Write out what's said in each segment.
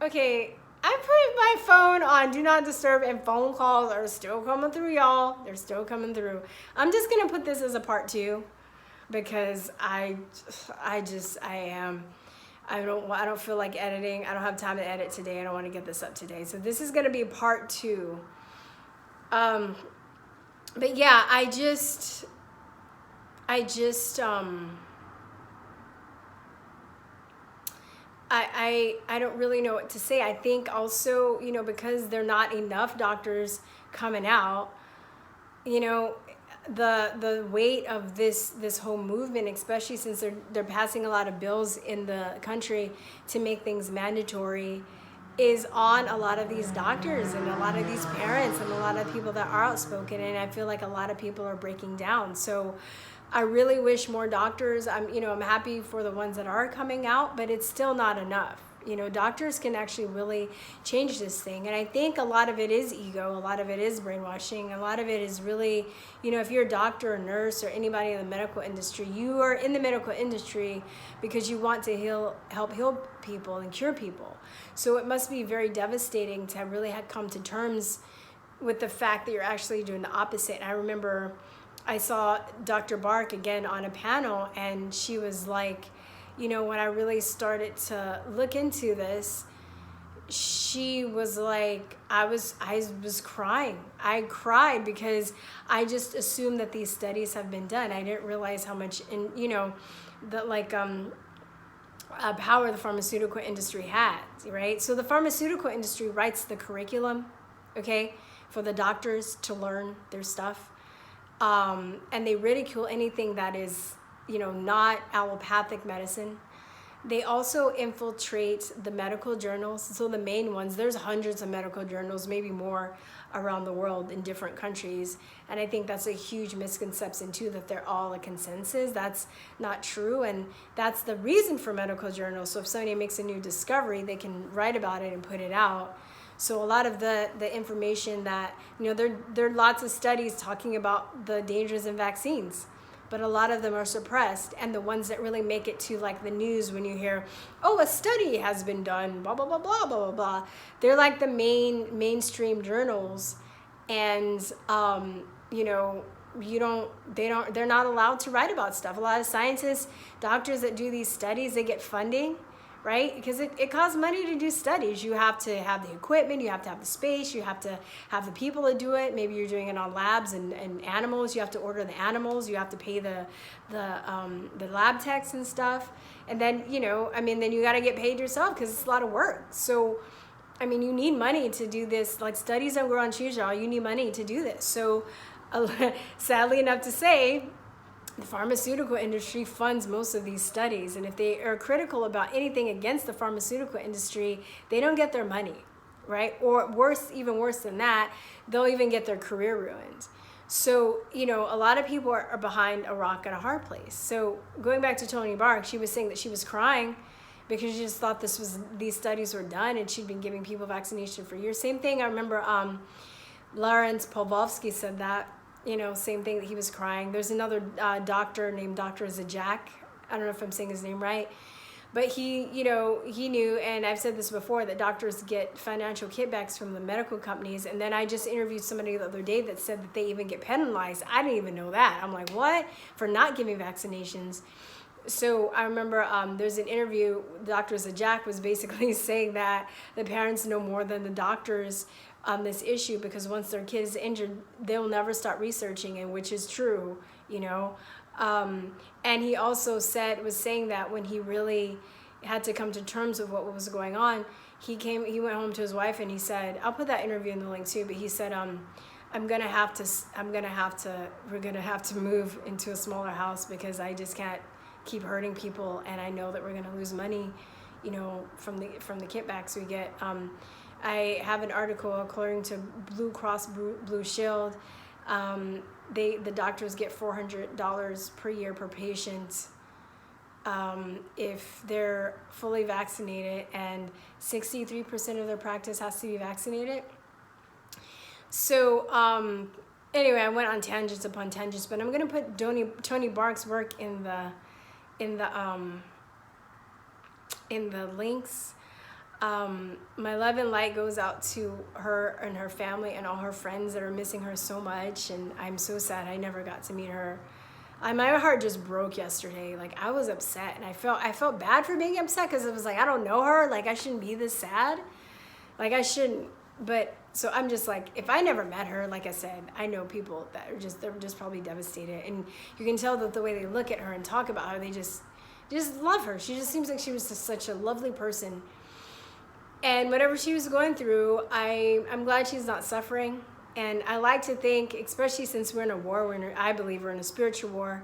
Okay, I put my phone on Do Not Disturb, and phone calls are still coming through, y'all. They're still coming through. I'm just gonna put this as a part 2 because I don't feel like editing. I don't have time to edit today. I don't want to get this up today. So this is gonna be part 2. But yeah, I don't really know what to say. I think also, because there are not enough doctors coming out, the weight of this whole movement, especially since they're passing a lot of bills in the country to make things mandatory, is on a lot of these doctors and a lot of these parents and a lot of people that are outspoken. And I feel like a lot of people are breaking down. So I really wish more doctors, I'm happy for the ones that are coming out, but it's still not enough. Doctors can actually really change this thing. And I think a lot of it is ego, a lot of it is brainwashing, a lot of it is really, if you're a doctor or nurse or anybody in the medical industry, you are in the medical industry because you want to help heal people and cure people. So it must be very devastating to really come to terms with the fact that you're actually doing the opposite. And I remember I saw Dr. Bark again on a panel, and she was like, when I really started to look into this, she was like, I was crying. I cried because I just assumed that these studies have been done. I didn't realize how much, power the pharmaceutical industry has, right? So the pharmaceutical industry writes the curriculum, okay, for the doctors to learn their stuff. And they ridicule anything that is, not allopathic medicine. They also infiltrate the medical journals. So the main ones, there's hundreds of medical journals, maybe more around the world in different countries. And I think that's a huge misconception too, that they're all a consensus. That's not true. And that's the reason for medical journals. So if somebody makes a new discovery, they can write about it and put it out. So a lot of the information that, there are lots of studies talking about the dangers in vaccines, but a lot of them are suppressed. And the ones that really make it to like the news, when you hear, oh, a study has been done, blah, blah, blah, blah, blah, blah, blah. They're like the mainstream journals. And, they're not allowed to write about stuff. A lot of scientists, doctors that do these studies, they get funding, right? Because it costs money to do studies. You have to have the equipment, you have to have the space, you have to have the people to do it. Maybe you're doing it on labs and animals. You have to order the animals. You have to pay the lab techs and stuff. And then, then you got to get paid yourself because it's a lot of work. So, you need money to do this. Like studies don't grow on trees, y'all. You need money to do this. So, sadly enough to say, the pharmaceutical industry funds most of these studies, and if they are critical about anything against the pharmaceutical industry, they don't get their money, right? Or even worse than that, they'll even get their career ruined. So, a lot of people are behind a rock and a hard place. So going back to Toni Bark, she was saying that she was crying because she just thought these studies were done, and she'd been giving people vaccination for years. Same thing, I remember Lawrence Pavlovsky said that. Same thing, that he was crying. There's another doctor named Dr. Zajac. I don't know if I'm saying his name right. But he knew, and I've said this before, that doctors get financial kickbacks from the medical companies. And then I just interviewed somebody the other day that said that they even get penalized. I didn't even know that. I'm like, what? For not giving vaccinations. So I remember there's an interview, Dr. Zajac was basically saying that the parents know more than the doctors on this issue, because once their kid is injured, they'll never start researching, and which is true, and he also was saying that when he really had to come to terms with what was going on, he went home to his wife and he said, I'll put that interview in the link too, but he said, we're gonna have to move into a smaller house because I just can't keep hurting people, and I know that we're gonna lose money, from the kickbacks we get. I have an article according to Blue Cross Blue Shield. The doctors get $400 per year per patient if they're fully vaccinated, and 63% of their practice has to be vaccinated. So anyway, I went on tangents upon tangents, but I'm gonna put Toni Bark's work in the links. My love and light goes out to her and her family and all her friends that are missing her so much. And I'm so sad I never got to meet her. My heart just broke yesterday. Like, I was upset, and I felt bad for being upset, because it was like, I don't know her. Like, I shouldn't be this sad. Like, I shouldn't. But so I'm just like, if I never met her, like I said, I know people that are they're just probably devastated. And you can tell that the way they look at her and talk about her, they just love her. She just seems like she was just such a lovely person. And whatever she was going through, I'm glad she's not suffering. And I like to think, especially since we're in a war, I believe we're in a spiritual war,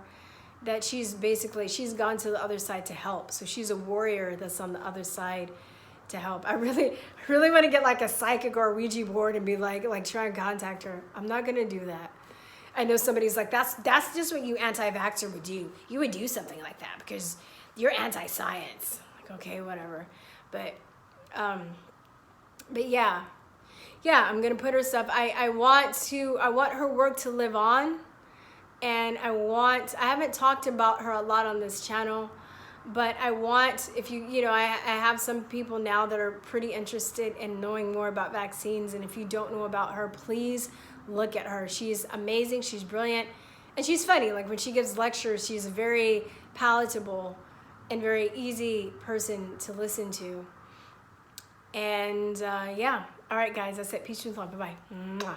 that she's gone to the other side to help. So she's a warrior that's on the other side to help. I really want to get like a psychic or a Ouija board and be like try and contact her. I'm not going to do that. I know somebody's like, that's just what you anti-vaxxer would do. You would do something like that because you're anti-science. Like, okay, whatever. But yeah, I'm gonna put her stuff. I want her work to live on, and I haven't talked about her a lot on this channel, but I want, if I have some people now that are pretty interested in knowing more about vaccines, and if you don't know about her, please look at her. She's amazing, she's brilliant, and she's funny. Like, when she gives lectures, she's a very palatable and very easy person to listen to. And yeah. All right, guys, that's it. Peace and love. Bye-bye. Mwah.